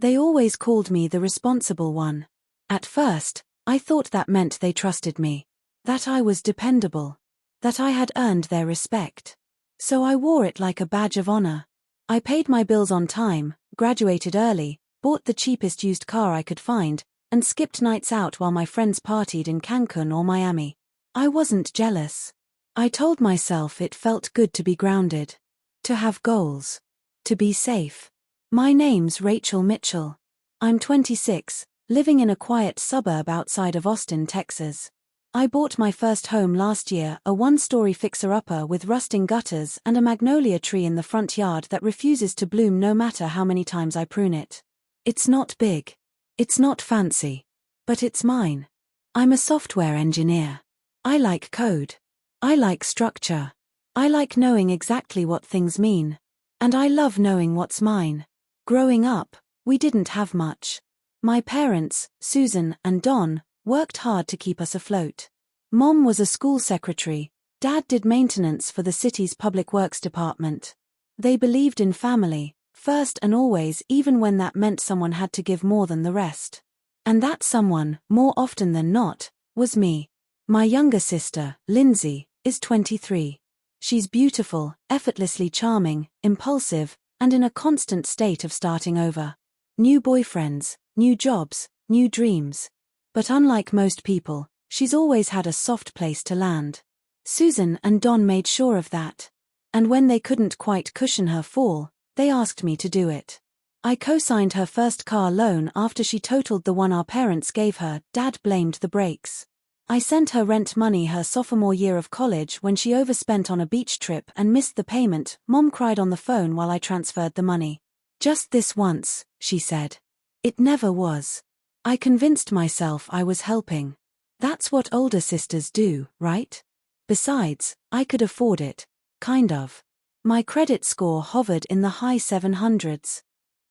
They always called me the responsible one. At first, I thought that meant they trusted me. That I was dependable. That I had earned their respect. So I wore it like a badge of honor. I paid my bills on time, graduated early, bought the cheapest used car I could find, and skipped nights out while my friends partied in Cancun or Miami. I wasn't jealous. I told myself it felt good to be grounded. To have goals. To be safe. My name's Rachel Mitchell. I'm 26, living in a quiet suburb outside of Austin, Texas. I bought my first home last year, a one-story fixer-upper with rusting gutters and a magnolia tree in the front yard that refuses to bloom no matter how many times I prune it. It's not big. It's not fancy. But it's mine. I'm a software engineer. I like code. I like structure. I like knowing exactly what things mean. And I love knowing what's mine. Growing up, we didn't have much. My parents, Susan and Don, worked hard to keep us afloat. Mom was a school secretary. Dad did maintenance for the city's public works department. They believed in family, first and always, even when that meant someone had to give more than the rest. And that someone, more often than not, was me. My younger sister, Lindsay, is 23. She's beautiful, effortlessly charming, impulsive, and in a constant state of starting over. New boyfriends, new jobs, new dreams. But unlike most people, she's always had a soft place to land. Susan and Don made sure of that. And when they couldn't quite cushion her fall, they asked me to do it. I co-signed her first car loan after she totaled the one our parents gave her. Dad blamed the brakes. I sent her rent money her sophomore year of college when she overspent on a beach trip and missed the payment. Mom cried on the phone while I transferred the money. Just this once, she said. It never was. I convinced myself I was helping. That's what older sisters do, right? Besides, I could afford it. Kind of. My credit score hovered in the high 700s.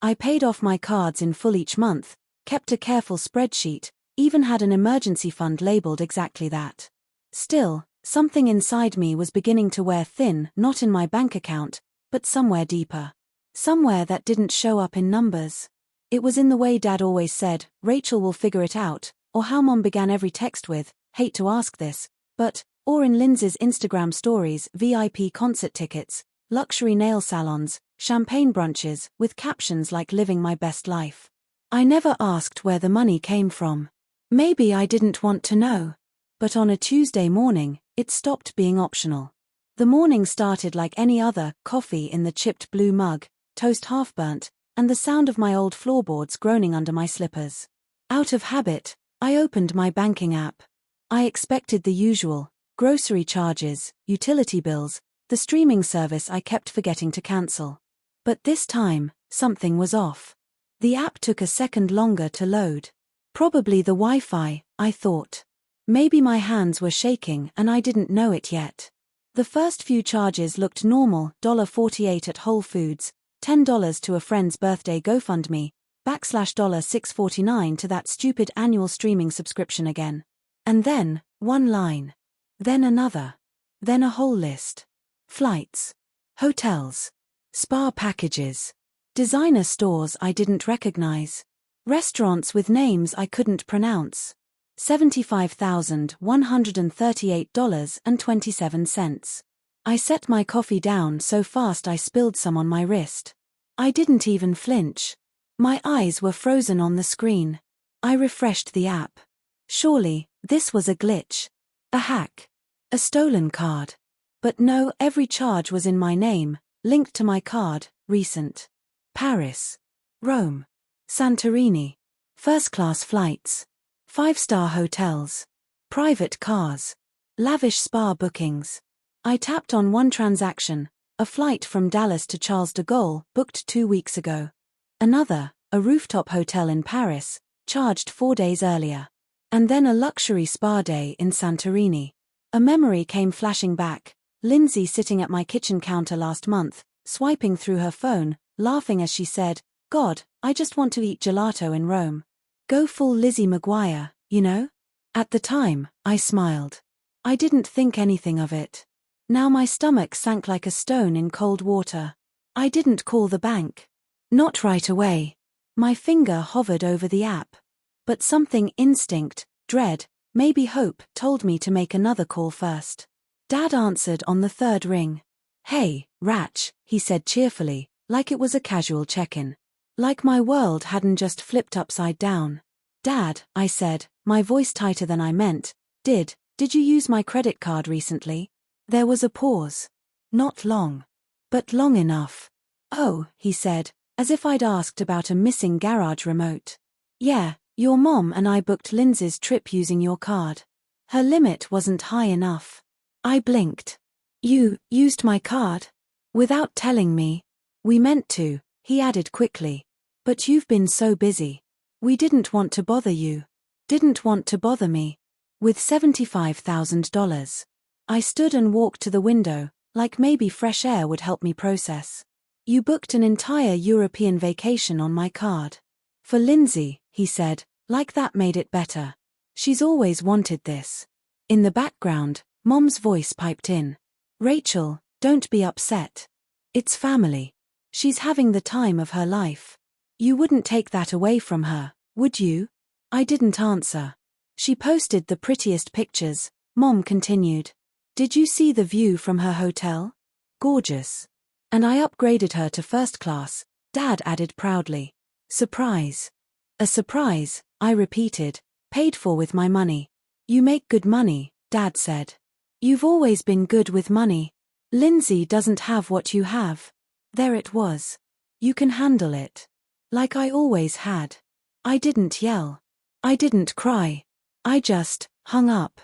I paid off my cards in full each month, kept a careful spreadsheet, even had an emergency fund labeled exactly that. Still, something inside me was beginning to wear thin, not in my bank account, but somewhere deeper. Somewhere that didn't show up in numbers. It was in the way Dad always said, Rachel will figure it out, or how Mom began every text with, hate to ask this, but, or in Lindsay's Instagram stories, VIP concert tickets, luxury nail salons, champagne brunches, with captions like living my best life. I never asked where the money came from. Maybe I didn't want to know. But on a Tuesday morning, it stopped being optional. The morning started like any other, coffee in the chipped blue mug, toast half burnt, and the sound of my old floorboards groaning under my slippers. Out of habit, I opened my banking app. I expected the usual, grocery charges, utility bills, the streaming service I kept forgetting to cancel. But this time, something was off. The app took a second longer to load. Probably the Wi-Fi, I thought. Maybe my hands were shaking and I didn't know it yet. The first few charges looked normal, $48 at Whole Foods, $10 to a friend's birthday GoFundMe, /$6.49 to that stupid annual streaming subscription again. And then, one line. Then another. Then a whole list. Flights. Hotels. Spa packages. Designer stores I didn't recognize. Restaurants with names I couldn't pronounce. $75,138.27. I set my coffee down so fast I spilled some on my wrist. I didn't even flinch. My eyes were frozen on the screen. I refreshed the app. Surely, this was a glitch. A hack. A stolen card. But no, every charge was in my name, linked to my card, recent. Paris. Rome. Santorini. First-class flights. 5-star hotels. Private cars. Lavish spa bookings. I tapped on one transaction, a flight from Dallas to Charles de Gaulle, booked 2 weeks ago. Another, a rooftop hotel in Paris, charged 4 days earlier. And then a luxury spa day in Santorini. A memory came flashing back, Lindsay sitting at my kitchen counter last month, swiping through her phone, laughing as she said, God, I just want to eat gelato in Rome. Go full Lizzie McGuire, you know? At the time, I smiled. I didn't think anything of it. Now my stomach sank like a stone in cold water. I didn't call the bank. Not right away. My finger hovered over the app. But something instinct, dread, maybe hope, told me to make another call first. Dad answered on the third ring. "Hey, Ratch," he said cheerfully, like it was a casual check-in. Like my world hadn't just flipped upside down. "Dad," I said, my voice tighter than I meant, Did you use my credit card recently?" There was a pause. Not long. But long enough. "Oh," he said, as if I'd asked about a missing garage remote. "Yeah, your mom and I booked Lindsay's trip using your card. Her limit wasn't high enough." I blinked. "You used my card? Without telling me?" "We meant to," he added quickly. "But you've been so busy. We didn't want to bother you." Didn't want to bother me. With $75,000. I stood and walked to the window, like maybe fresh air would help me process. "You booked an entire European vacation on my card. For Lindsay," he said, like that made it better. "She's always wanted this." In the background, Mom's voice piped in. "Rachel, don't be upset. It's family. She's having the time of her life. You wouldn't take that away from her, would you?" I didn't answer. "She posted the prettiest pictures," Mom continued. "Did you see the view from her hotel? Gorgeous. And I upgraded her to first class," Dad added proudly. "Surprise." "A surprise," I repeated, "paid for with my money." "You make good money," Dad said. "You've always been good with money. Lindsay doesn't have what you have." There it was. "You can handle it." Like I always had. I didn't yell. I didn't cry. I just hung up.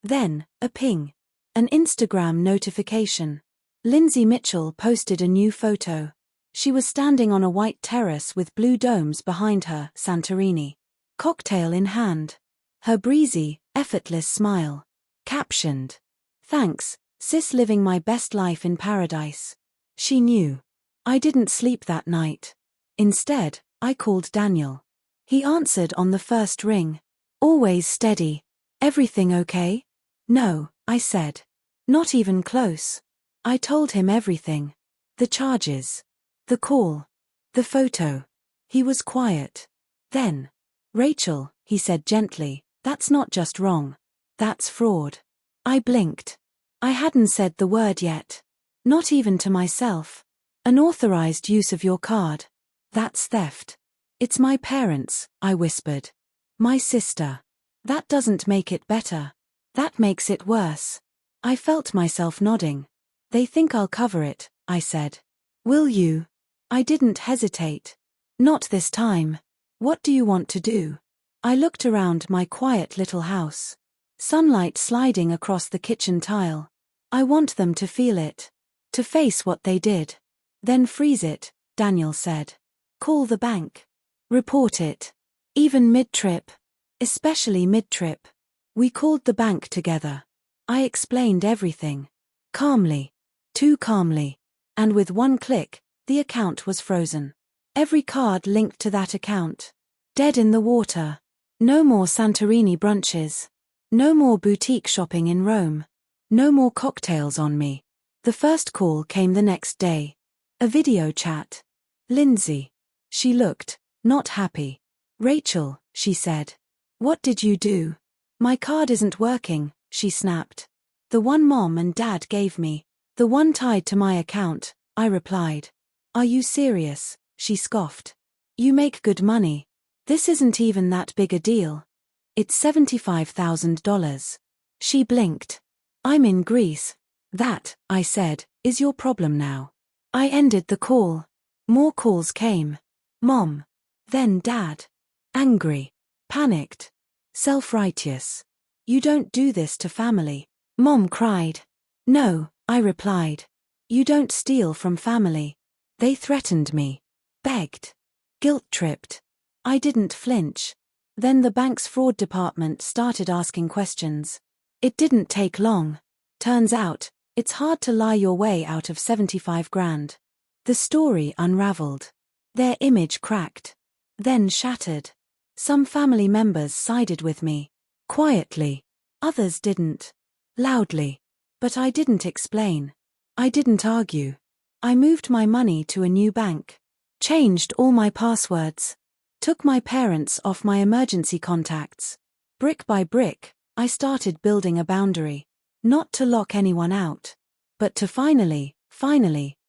Then, a ping. An Instagram notification. Lindsay Mitchell posted a new photo. She was standing on a white terrace with blue domes behind her, Santorini. Cocktail in hand. Her breezy, effortless smile. Captioned, "Thanks, sis, living my best life in paradise." She knew. I didn't sleep that night. Instead, I called Daniel. He answered on the first ring. Always steady. "Everything okay?" "No," I said. "Not even close." I told him everything. The charges. The call. The photo. He was quiet. Then, "Rachel," he said gently, "that's not just wrong. That's fraud." I blinked. I hadn't said the word yet. Not even to myself. "Unauthorized use of your card. That's theft." "It's my parents," I whispered. "My sister." "That doesn't make it better. That makes it worse." I felt myself nodding. "They think I'll cover it," I said. "Will you?" I didn't hesitate. "Not this time." "What do you want to do?" I looked around my quiet little house. Sunlight sliding across the kitchen tile. "I want them to feel it. To face what they did. Then freeze it," Daniel said. "Call the bank. Report it. Even mid-trip. Especially mid-trip." We called the bank together. I explained everything. Calmly. Too calmly. And with one click, the account was frozen. Every card linked to that account. Dead in the water. No more Santorini brunches. No more boutique shopping in Rome. No more cocktails on me. The first call came the next day. A video chat. Lindsay. She looked not happy. "Rachel," she said. "What did you do?" "My card isn't working," she snapped. "The one Mom and Dad gave me. The one tied to my account," I replied. "Are you serious?" she scoffed. "You make good money. This isn't even that big a deal." "It's $75,000. She blinked. "I'm in Greece." "That," I said, "is your problem now." I ended the call. More calls came. Mom. Then Dad. Angry. Panicked. Self-righteous. "You don't do this to family." Mom cried. "No," I replied. "You don't steal from family." They threatened me. Begged. Guilt-tripped. I didn't flinch. Then the bank's fraud department started asking questions. It didn't take long. Turns out, it's hard to lie your way out of 75 grand. The story unraveled. Their image cracked. Then shattered. Some family members sided with me. Quietly. Others didn't. Loudly. But I didn't explain. I didn't argue. I moved my money to a new bank. Changed all my passwords. Took my parents off my emergency contacts. Brick by brick, I started building a boundary. Not to lock anyone out, but to finally,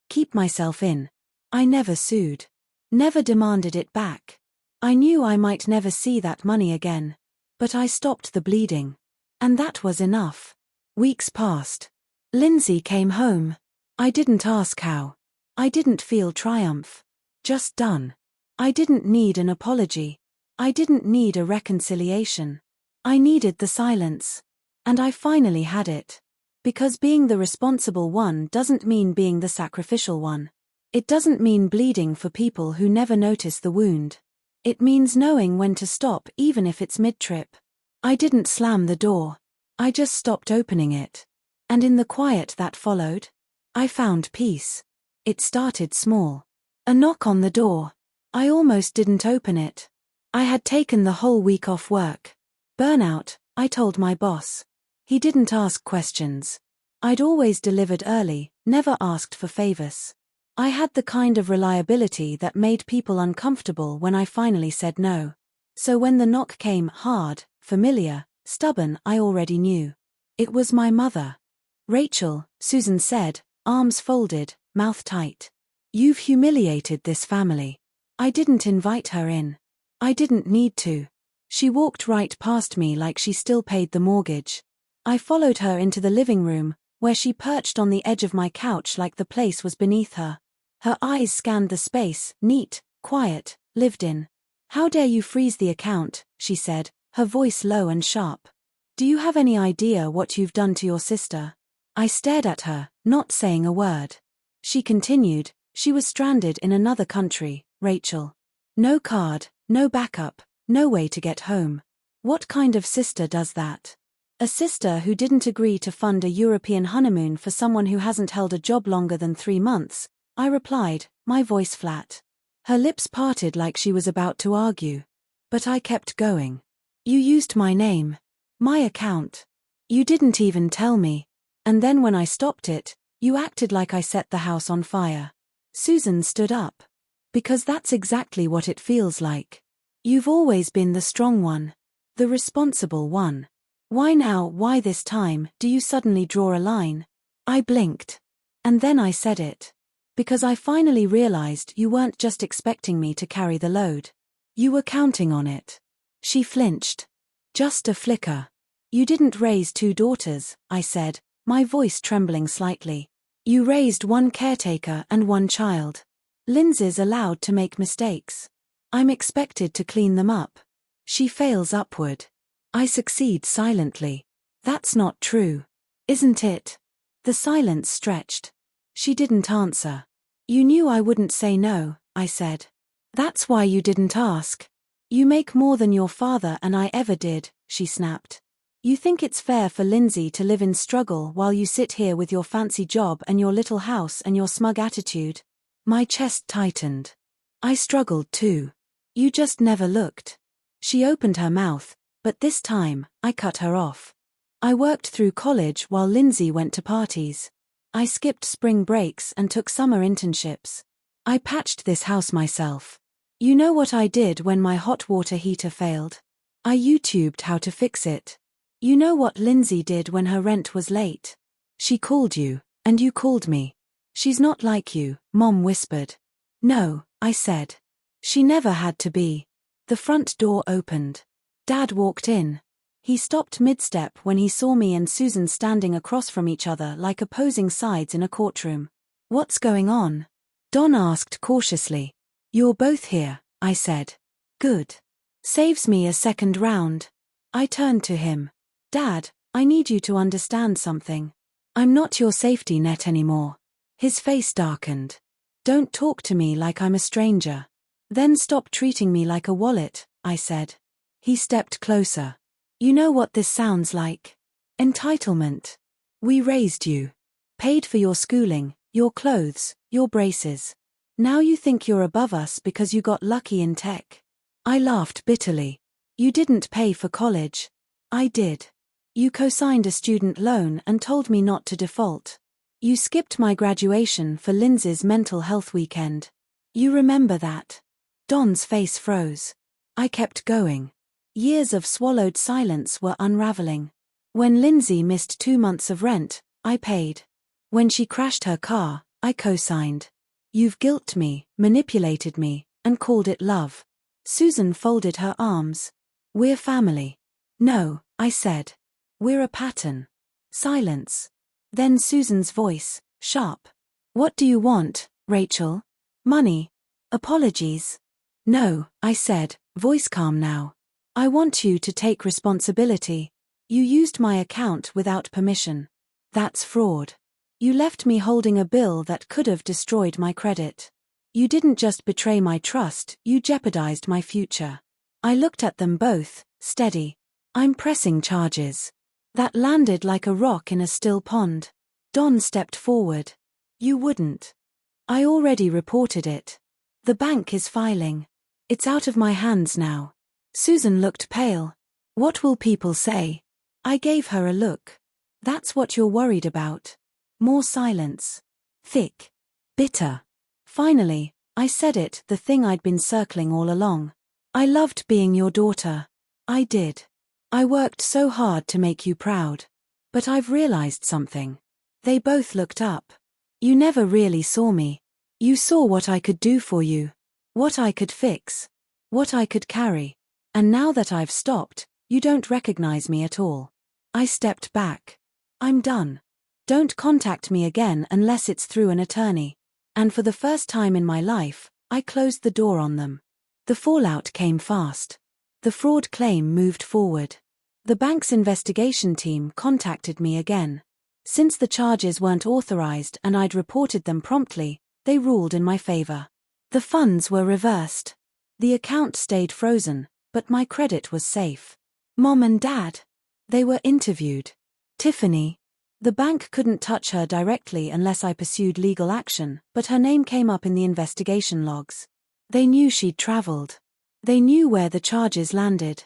keep myself in. I never sued. Never demanded it back. I knew I might never see that money again. But I stopped the bleeding. And that was enough. Weeks passed. Lindsay came home. I didn't ask how. I didn't feel triumph. Just done. I didn't need an apology. I didn't need a reconciliation. I needed the silence. And I finally had it. Because being the responsible one doesn't mean being the sacrificial one. It doesn't mean bleeding for people who never notice the wound. It means knowing when to stop even if it's mid-trip. I didn't slam the door. I just stopped opening it. And in the quiet that followed, I found peace. It started small. A knock on the door. I almost didn't open it. I had taken the whole week off work. Burnout, I told my boss. He didn't ask questions. I'd always delivered early, never asked for favors. I had the kind of reliability that made people uncomfortable when I finally said no. So when the knock came, hard, familiar, stubborn, I already knew. It was my mother. "Rachel," Susan said, arms folded, mouth tight. "You've humiliated this family." I didn't invite her in. I didn't need to. She walked right past me like she still paid the mortgage. I followed her into the living room, where she perched on the edge of my couch like the place was beneath her. Her eyes scanned the space, neat, quiet, lived in. "How dare you freeze the account," she said, her voice low and sharp. "Do you have any idea what you've done to your sister?" I stared at her, not saying a word. She continued, "She was stranded in another country, Rachel. No card, no backup, no way to get home. What kind of sister does that? A sister who didn't agree to fund a European honeymoon for someone who hasn't held a job longer than 3 months, I replied, my voice flat. Her lips parted like she was about to argue. But I kept going. "You used my name. My account. You didn't even tell me. And then when I stopped it, you acted like I set the house on fire." Susan stood up. "Because that's exactly what it feels like. You've always been the strong one. The responsible one. Why now, why this time, do you suddenly draw a line?" I blinked. And then I said it. "Because I finally realized you weren't just expecting me to carry the load. You were counting on it." She flinched. Just a flicker. "You didn't raise 2 daughters," I said, my voice trembling slightly. "You raised 1 caretaker and 1 child. Lindsay's allowed to make mistakes. I'm expected to clean them up. She fails upward. I succeed silently. That's not true. Isn't it?" The silence stretched. She didn't answer. "You knew I wouldn't say no," I said. "That's why you didn't ask. You make more than your father and I ever did," she snapped. "You think it's fair for Lindsay to live in struggle while you sit here with your fancy job and your little house and your smug attitude?" My chest tightened. "I struggled too. You just never looked." She opened her mouth, but this time, I cut her off. "I worked through college while Lindsay went to parties. I skipped spring breaks and took summer internships. I patched this house myself. You know what I did when my hot water heater failed? I YouTubed how to fix it. You know what Lindsay did when her rent was late? She called you, and you called me. She's not like you," Mom whispered. "No," I said. "She never had to be." The front door opened. Dad walked in. He stopped mid-step when he saw me and Susan standing across from each other like opposing sides in a courtroom. "What's going on?" Don asked cautiously. "You're both here," I said. "Good. Saves me a second round." I turned to him. "Dad, I need you to understand something. I'm not your safety net anymore." His face darkened. "Don't talk to me like I'm a stranger. Then stop treating me like a wallet," I said. He stepped closer. "You know what this sounds like? Entitlement. We raised you. Paid for your schooling, your clothes, your braces. Now you think you're above us because you got lucky in tech." I laughed bitterly. "You didn't pay for college. I did. You co-signed a student loan and told me not to default. You skipped my graduation for Lindsay's mental health weekend. You remember that?" Don's face froze. I kept going. Years of swallowed silence were unraveling. When Lindsay missed 2 months of rent, I paid. When she crashed her car, I co-signed. You've guilted me, manipulated me, and called it love. Susan folded her arms. We're family. No, I said. We're a pattern. Silence. Then Susan's voice, sharp. What do you want, Rachel? Money. Apologies. No, I said, voice calm now. I want you to take responsibility. You used my account without permission. That's fraud. You left me holding a bill that could have destroyed my credit. You didn't just betray my trust, you jeopardized my future. I looked at them both, steady. I'm pressing charges. That landed like a rock in a still pond. Don stepped forward. You wouldn't. I already reported it. The bank is filing. It's out of my hands now. Susan looked pale. What will people say? I gave her a look. That's what you're worried about. More silence. Thick. Bitter. Finally, I said it, the thing I'd been circling all along. I loved being your daughter. I did. I worked so hard to make you proud. But I've realized something. They both looked up. You never really saw me. You saw what I could do for you. What I could fix. What I could carry. And now that I've stopped, you don't recognize me at all. I stepped back. I'm done. Don't contact me again unless it's through an attorney. And for the first time in my life, I closed the door on them. The fallout came fast. The fraud claim moved forward. The bank's investigation team contacted me again. Since the charges weren't authorized and I'd reported them promptly, they ruled in my favor. The funds were reversed. The account stayed frozen, but my credit was safe. Mom and Dad. They were interviewed. Tiffany. The bank couldn't touch her directly unless I pursued legal action, but her name came up in the investigation logs. They knew she'd traveled. They knew where the charges landed.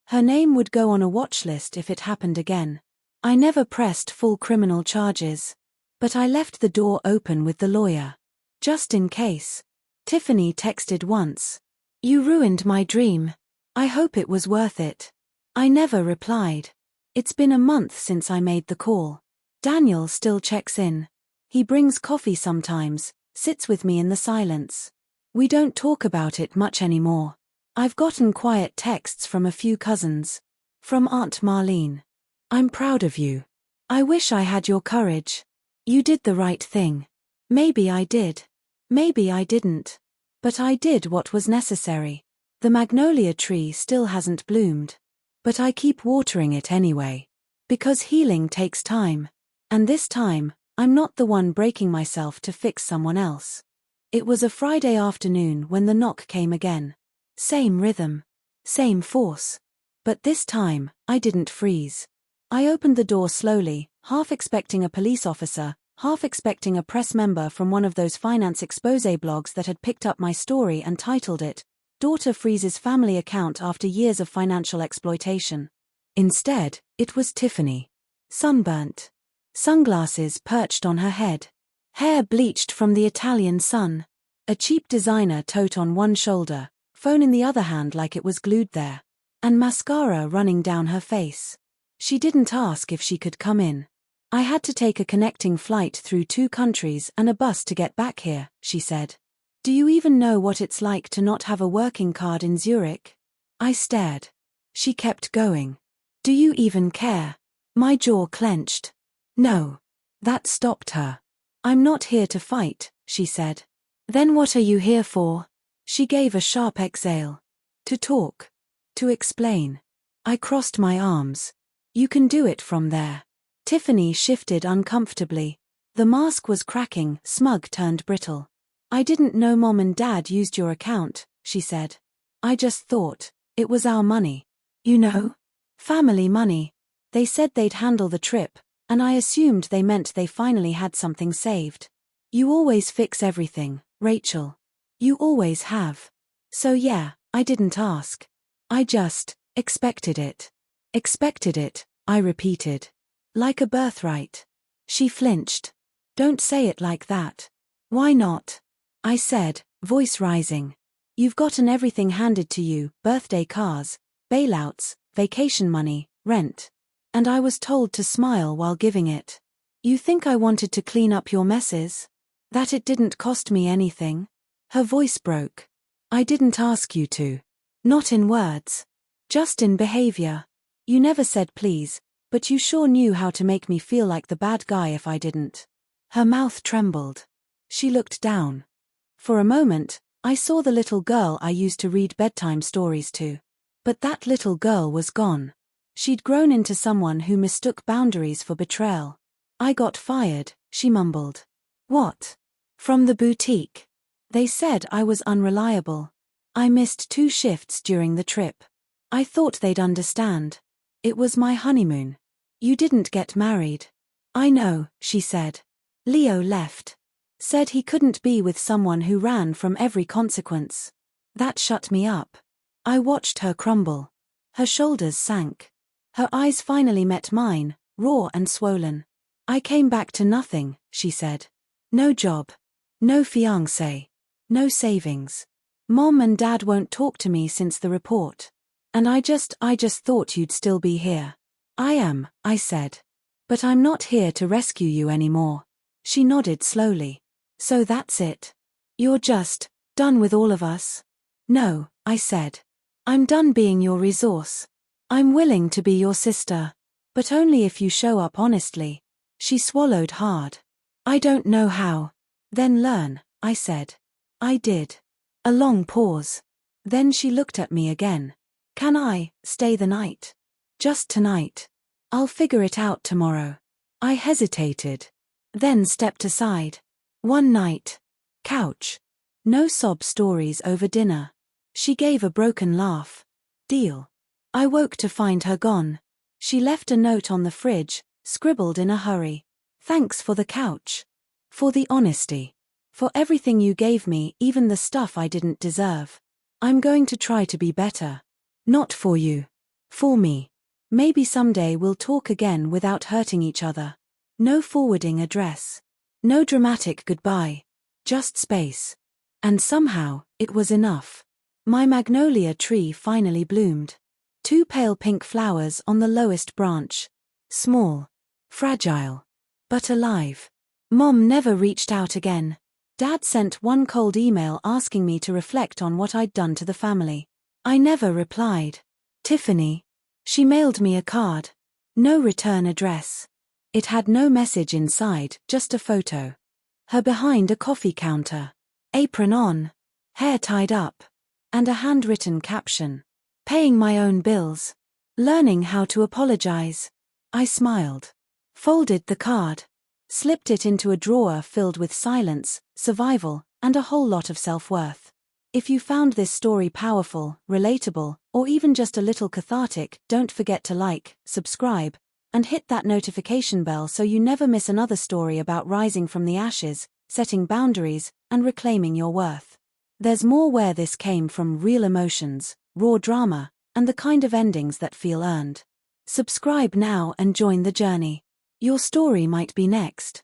Her name would go on a watch list if it happened again. I never pressed full criminal charges. But I left the door open with the lawyer. Just in case. Tiffany texted once. You ruined my dream. I hope it was worth it. I never replied. It's been a month since I made the call. Daniel still checks in. He brings coffee sometimes, sits with me in the silence. We don't talk about it much anymore. I've gotten quiet texts from a few cousins. From Aunt Marlene. I'm proud of you. I wish I had your courage. You did the right thing. Maybe I did. Maybe I didn't. But I did what was necessary. The magnolia tree still hasn't bloomed. But I keep watering it anyway. Because healing takes time. And this time, I'm not the one breaking myself to fix someone else. It was a Friday afternoon when the knock came again. Same rhythm. Same force. But this time, I didn't freeze. I opened the door slowly, half expecting a police officer, half expecting a press member from one of those finance expose blogs that had picked up my story and titled it, Daughter Freezes Family Account After Years of Financial Exploitation. Instead, it was Tiffany. Sunburnt. Sunglasses perched on her head. Hair bleached from the Italian sun. A cheap designer tote on one shoulder, phone in the other hand like it was glued there. And mascara running down her face. She didn't ask if she could come in. I had to take a connecting flight through 2 countries and a bus to get back here, she said. Do you even know what it's like to not have a working card in Zurich? I stared. She kept going. Do you even care? My jaw clenched. No. That stopped her. I'm not here to fight, she said. Then what are you here for? She gave a sharp exhale. To talk. To explain. I crossed my arms. You can do it from there. Tiffany shifted uncomfortably. The mask was cracking, smug turned brittle. I didn't know Mom and Dad used your account, she said. I just thought, it was our money. You know? Family money. They said they'd handle the trip, and I assumed they meant they finally had something saved. You always fix everything, Rachel. You always have. So yeah, I didn't ask. I just expected it. Expected it, I repeated. Like a birthright. She flinched. Don't say it like that. Why not? I said, voice rising. You've gotten everything handed to you: birthday cars, bailouts, vacation money, rent. And I was told to smile while giving it. You think I wanted to clean up your messes? That it didn't cost me anything? Her voice broke. I didn't ask you to. Not in words. Just in behavior. You never said please, but you sure knew how to make me feel like the bad guy if I didn't. Her mouth trembled. She looked down. For a moment, I saw the little girl I used to read bedtime stories to. But that little girl was gone. She'd grown into someone who mistook boundaries for betrayal. I got fired, she mumbled. What? From the boutique. They said I was unreliable. I missed 2 shifts during the trip. I thought they'd understand. It was my honeymoon. You didn't get married. I know, she said. Leo left. Said he couldn't be with someone who ran from every consequence. That shut me up. I watched her crumble. Her shoulders sank. Her eyes finally met mine, raw and swollen. I came back to nothing, she said. No job. No fiancé. No savings. Mom and Dad won't talk to me since the report. And I just thought you'd still be here. I am, I said. But I'm not here to rescue you anymore. She nodded slowly. So that's it. You're just done with all of us? No, I said. I'm done being your resource. I'm willing to be your sister. But only if you show up honestly. She swallowed hard. I don't know how. Then learn, I said. I did. A long pause. Then she looked at me again. Can I stay the night? Just tonight. I'll figure it out tomorrow. I hesitated. Then stepped aside. One night. Couch. No sob stories over dinner. She gave a broken laugh. Deal. I woke to find her gone. She left a note on the fridge, scribbled in a hurry. Thanks for the couch. For the honesty. For everything you gave me, even the stuff I didn't deserve. I'm going to try to be better. Not for you. For me. Maybe someday we'll talk again without hurting each other. No forwarding address. No dramatic goodbye. Just space. And somehow, it was enough. My magnolia tree finally bloomed. 2 pale pink flowers on the lowest branch. Small. Fragile. But alive. Mom never reached out again. Dad sent one cold email asking me to reflect on what I'd done to the family. I never replied. Tiffany. She mailed me a card. No return address. It had no message inside, just a photo. Her behind a coffee counter. Apron on. Hair tied up. And a handwritten caption. Paying my own bills. Learning how to apologize. I smiled. Folded the card. Slipped it into a drawer filled with silence, survival, and a whole lot of self-worth. If you found this story powerful, relatable, or even just a little cathartic, don't forget to like, subscribe, and hit that notification bell so you never miss another story about rising from the ashes, setting boundaries, and reclaiming your worth. There's more where this came from: real emotions, raw drama, and the kind of endings that feel earned. Subscribe now and join the journey. Your story might be next.